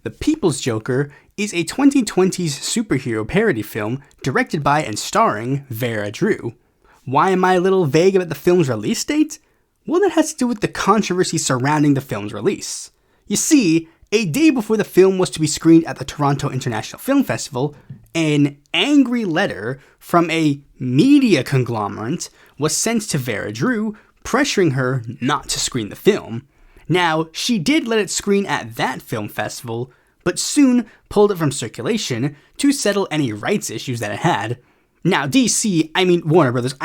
The People's Joker is a 2020s superhero parody film directed by and starring Vera Drew. Why am I a little vague about the film's release date? Well, that has to do with the controversy surrounding the film's release. You see, a day before the film was to be screened at the Toronto International Film Festival, an angry letter from a media conglomerate was sent to Vera Drew, pressuring her not to screen the film. Now, she did let it screen at that film festival, but soon pulled it from circulation to settle any rights issues that it had. Now, Warner Brothers,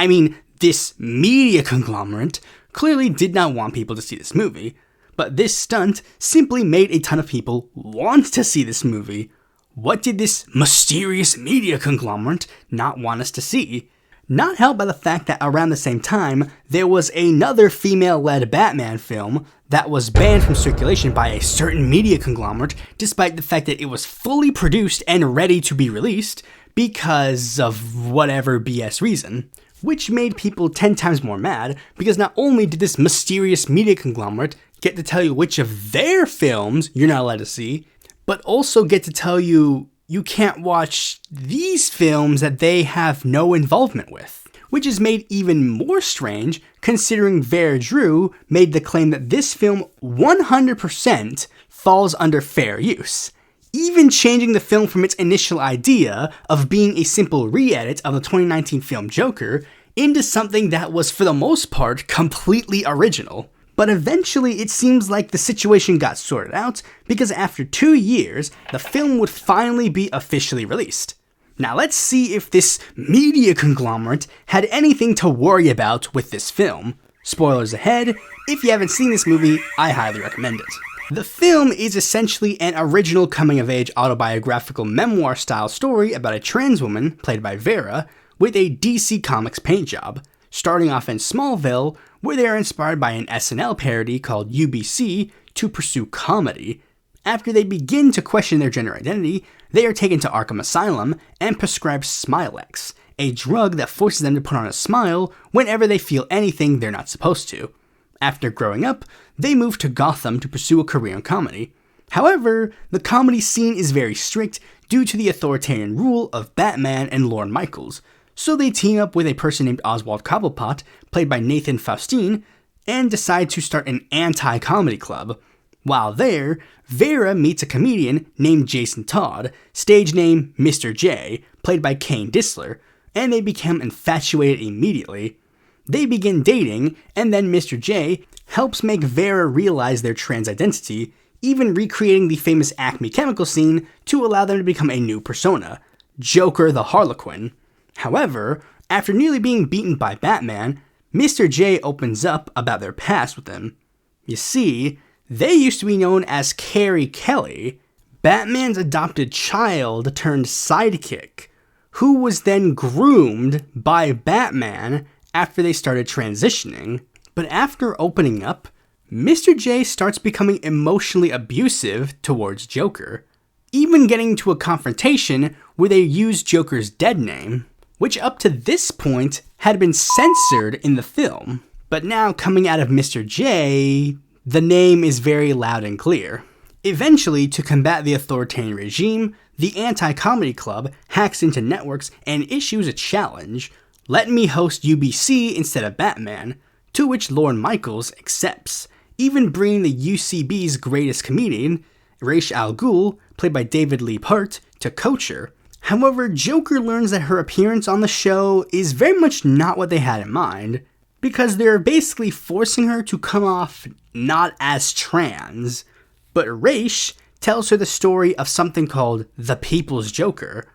this media conglomerate clearly did not want people to see this movie, but this stunt simply made a ton of people want to see this movie. What did this mysterious media conglomerate not want us to see? Not helped by the fact that around the same time, there was another female-led Batman film that was banned from circulation by a certain media conglomerate, despite the fact that it was fully produced and ready to be released because of whatever BS reason. Which made people 10 times more mad, because not only did this mysterious media conglomerate get to tell you which of their films you're not allowed to see, but also get to tell you you can't watch these films that they have no involvement with. Which is made even more strange considering Vera Drew made the claim that this film 100% falls under fair use, even changing the film from its initial idea of being a simple re-edit of the 2019 film Joker into something that was for the most part completely original. But eventually it seems like the situation got sorted out because after 2 years, the film would finally be officially released. Now let's see if this media conglomerate had anything to worry about with this film. Spoilers ahead, if you haven't seen this movie, I highly recommend it. The film is essentially an original coming-of-age autobiographical memoir-style story about a trans woman, played by Vera, with a DC Comics paint job, starting off in Smallville, where they are inspired by an SNL parody called UBC to pursue comedy. After they begin to question their gender identity, they are taken to Arkham Asylum and prescribed Smilex, a drug that forces them to put on a smile whenever they feel anything they're not supposed to. After growing up, they move to Gotham to pursue a career in comedy. However, the comedy scene is very strict due to the authoritarian rule of Batman and Lorne Michaels, so they team up with a person named Oswald Cobblepot, played by Nathan Faustine, and decide to start an anti-comedy club. While there, Vera meets a comedian named Jason Todd, stage name Mr. J, played by Kane Disler, and they become infatuated immediately. They begin dating, and then Mr. J helps make Vera realize their trans identity, even recreating the famous Acme chemical scene to allow them to become a new persona, Joker the Harlequin. However, after nearly being beaten by Batman, Mr. J opens up about their past with him. You see, they used to be known as Carrie Kelly, Batman's adopted child turned sidekick, who was then groomed by Batman after they started transitioning. But after opening up, Mr. J starts becoming emotionally abusive towards Joker, even getting to a confrontation where they use Joker's dead name, which up to this point had been censored in the film. But now coming out of Mr. J, the name is very loud and clear. Eventually, to combat the authoritarian regime, the Anti-Comedy Club hacks into networks and issues a challenge: let me host UBC instead of Batman, to which Lorne Michaels accepts, even bringing the UCB's greatest comedian, Ra's al Ghul, played by David Lee Part, to coach her. However, Joker learns that her appearance on the show is very much not what they had in mind, because they're basically forcing her to come off not as trans. But Ra's tells her the story of something called The People's Joker,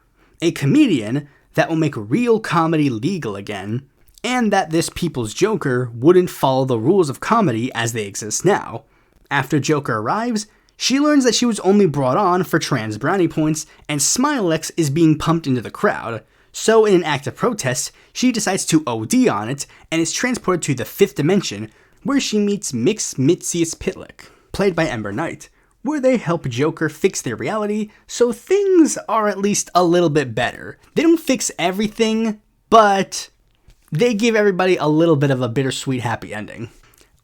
a comedian that will make real comedy legal again, and that this People's Joker wouldn't follow the rules of comedy as they exist now. After Joker arrives, she learns that she was only brought on for trans brownie points, and Smilex is being pumped into the crowd. So in an act of protest, she decides to OD on it, and is transported to the 5th dimension, where she meets Mix Mitzias Pitlick, played by Ember Knight, where they help Joker fix their reality, so things are at least a little bit better. They don't fix everything, but they give everybody a little bit of a bittersweet happy ending.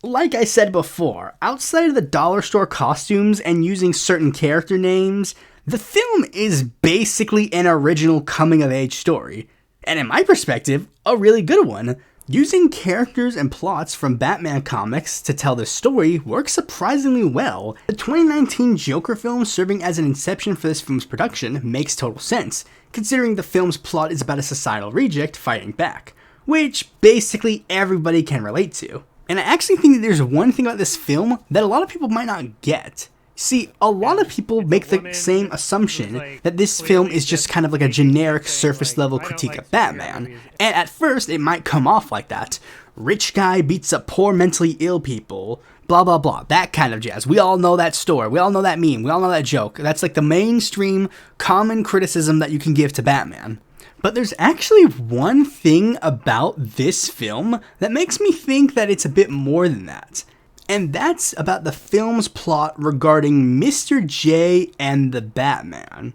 Like I said before, outside of the dollar store costumes and using certain character names, the film is basically an original coming-of-age story. And in my perspective, a really good one. Using characters and plots from Batman comics to tell this story works surprisingly well. The 2019 Joker film serving as an inception for this film's production makes total sense, considering the film's plot is about a societal reject fighting back, which basically everybody can relate to. And I actually think that there's one thing about this film that a lot of people might not get. See, a lot of people make the same assumption that this film is just kind of like a generic surface level critique of Batman, and at first it might come off like that. Rich guy beats up poor mentally ill people, blah blah blah, that kind of jazz. We all know that story, we all know that meme, we all know that joke. That's like the mainstream common criticism that you can give to Batman. But there's actually one thing about this film that makes me think that it's a bit more than that. And that's about the film's plot regarding Mr. J and the Batman.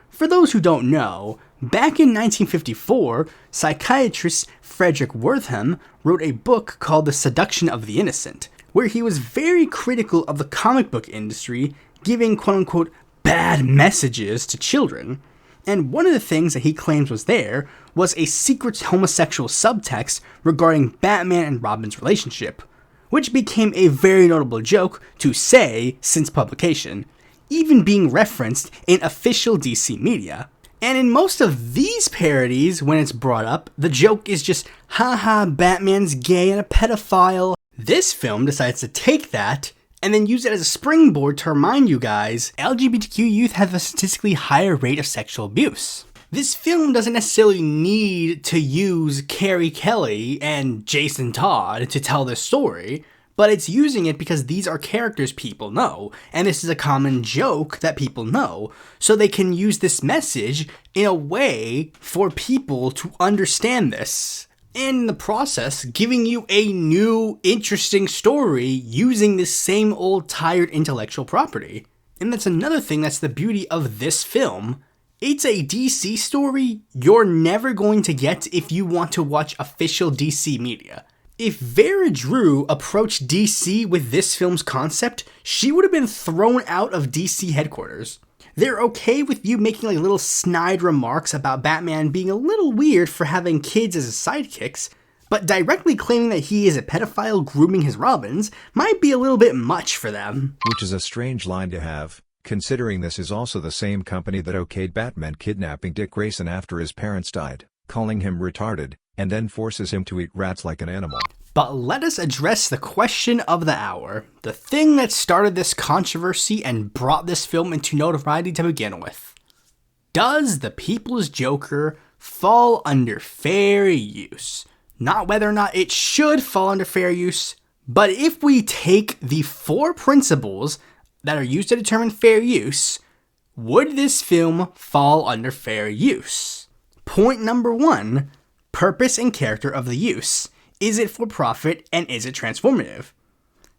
For those who don't know, back in 1954, psychiatrist Frederick Wertham wrote a book called The Seduction of the Innocent, where he was very critical of the comic book industry, giving quote-unquote bad messages to children. And one of the things that he claims was there was a secret homosexual subtext regarding Batman and Robin's relationship, which became a very notable joke to say since publication, even being referenced in official DC media. And in most of these parodies, when it's brought up, the joke is just, haha, Batman's gay and a pedophile. This film decides to take that and then use it as a springboard to remind you guys, LGBTQ youth have a statistically higher rate of sexual abuse. This film doesn't necessarily need to use Carrie Kelly and Jason Todd to tell this story, but it's using it because these are characters people know, and this is a common joke that people know, so they can use this message in a way for people to understand this. And in the process, giving you a new, interesting story using this same old, tired intellectual property. And that's another thing that's the beauty of this film. It's a DC story you're never going to get if you want to watch official DC media. If Vera Drew approached DC with this film's concept, she would have been thrown out of DC headquarters. They're okay with you making like little snide remarks about Batman being a little weird for having kids as his sidekicks, but directly claiming that he is a pedophile grooming his Robins might be a little bit much for them. Which is a strange line to have, considering this is also the same company that okayed Batman kidnapping Dick Grayson after his parents died, calling him retarded, and then forces him to eat rats like an animal. But let us address the question of the hour, the thing that started this controversy and brought this film into notoriety to begin with. Does The People's Joker fall under fair use? Not whether or not it should fall under fair use, but if we take the 4 principles that are used to determine fair use, would this film fall under fair use? Point number 1, purpose and character of the use. Is it for profit and is it transformative?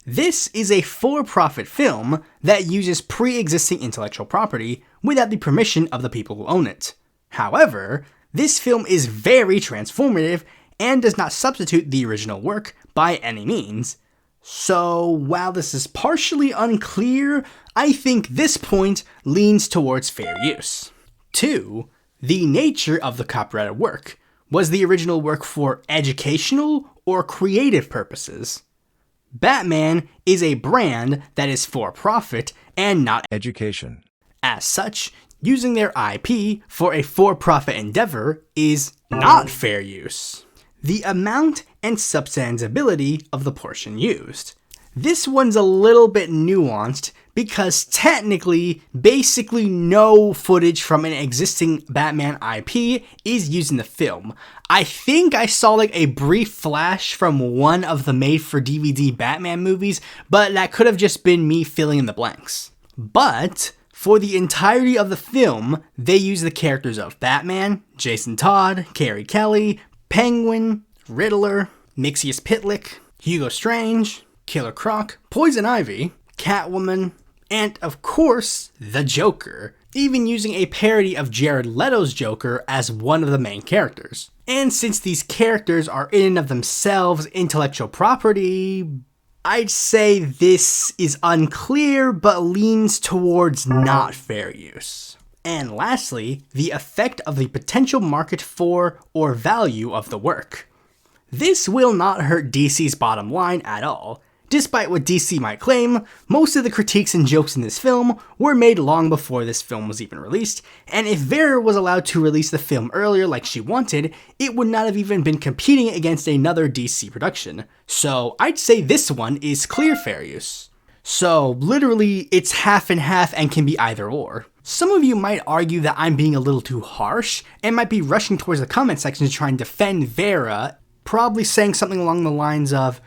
This is a for-profit film that uses pre-existing intellectual property without the permission of the people who own it. However, this film is very transformative and does not substitute the original work by any means. So while this is partially unclear, I think this point leans towards fair use. 2. The nature of the copyrighted work. Was the original work for educational or creative purposes? Batman is a brand that is for profit and not education. As such, using their IP for a for-profit endeavor is not fair use. The amount and substantiability of the portion used. This one's a little bit nuanced because technically, basically no footage from an existing Batman IP is used in the film. I think I saw like a brief flash from one of the made-for-DVD Batman movies, but that could have just been me filling in the blanks. But for the entirety of the film, they use the characters of Batman, Jason Todd, Carrie Kelly, Penguin, Riddler, Mixius Pitlick, Hugo Strange, Killer Croc, Poison Ivy, Catwoman, and of course, the Joker, even using a parody of Jared Leto's Joker as one of the main characters. And since these characters are in and of themselves intellectual property, I'd say this is unclear, but leans towards not fair use. And lastly, the effect of the potential market for or value of the work. This will not hurt DC's bottom line at all. Despite what DC might claim, most of the critiques and jokes in this film were made long before this film was even released, and if Vera was allowed to release the film earlier like she wanted, it would not have even been competing against another DC production. So I'd say this one is clear fair use. So literally, it's half and half and can be either or. Some of you might argue that I'm being a little too harsh and might be rushing towards the comment section to try and defend Vera, probably saying something along the lines of,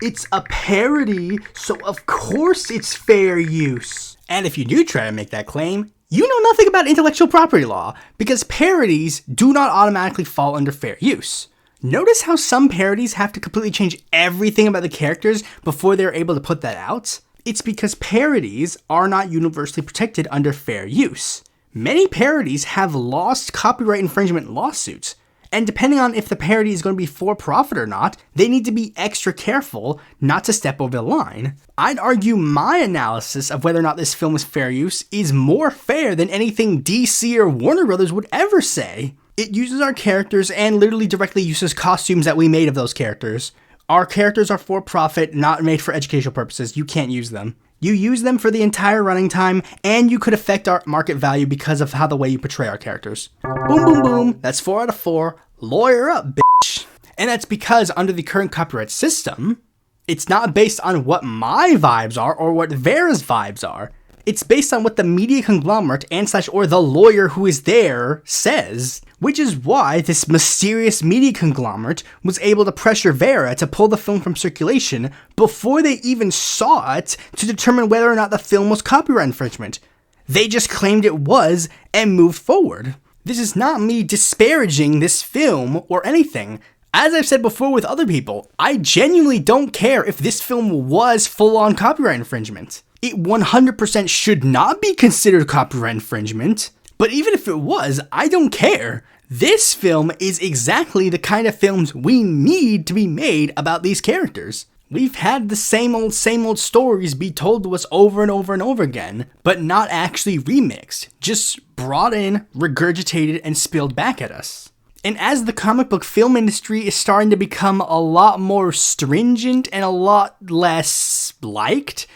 it's a parody, so of course it's fair use. And if you do try to make that claim, you know nothing about intellectual property law, because parodies do not automatically fall under fair use. Notice how some parodies have to completely change everything about the characters before they're able to put that out? It's because parodies are not universally protected under fair use. Many parodies have lost copyright infringement lawsuits, and depending on if the parody is going to be for profit or not, they need to be extra careful not to step over the line. I'd argue my analysis of whether or not this film is fair use is more fair than anything DC or Warner Brothers would ever say. It uses our characters and literally directly uses costumes that we made of those characters. Our characters are for profit, not made for educational purposes. You can't use them. You use them for the entire running time, and you could affect our market value because of how the way you portray our characters. Boom, boom, boom. That's 4 out of 4. Lawyer up, bitch. And that's because under the current copyright system, it's not based on what my vibes are or what Vera's vibes are. It's based on what the media conglomerate and/or the lawyer who is there says, which is why this mysterious media conglomerate was able to pressure Vera to pull the film from circulation before they even saw it to determine whether or not the film was copyright infringement. They just claimed it was and moved forward. This is not me disparaging this film or anything. As I've said before with other people, I genuinely don't care if this film was full-on copyright infringement. It 100% should not be considered copyright infringement, but even if it was, I don't care. This film is exactly the kind of films we need to be made about these characters. We've had the same old stories be told to us over and over and over again, but not actually remixed, just brought in, regurgitated, and spilled back at us. And as the comic book film industry is starting to become a lot more stringent and a lot less liked,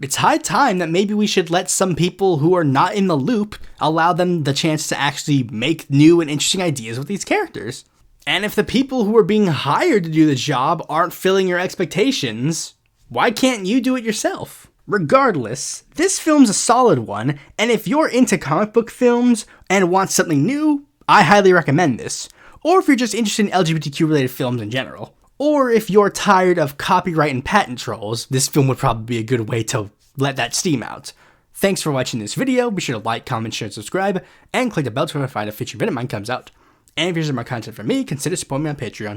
it's high time that maybe we should let some people who are not in the loop allow them the chance to actually make new and interesting ideas with these characters. And if the people who are being hired to do the job aren't filling your expectations, why can't you do it yourself? Regardless, this film's a solid one, and if you're into comic book films and want something new, I highly recommend this. Or if you're just interested in LGBTQ related films in general. Or if you're tired of copyright and patent trolls, this film would probably be a good way to let that steam out. Thanks for watching this video. Be sure to like, comment, share, and subscribe, and click the bell to notify a future video mine comes out. And if you want more content from me, consider supporting me on Patreon.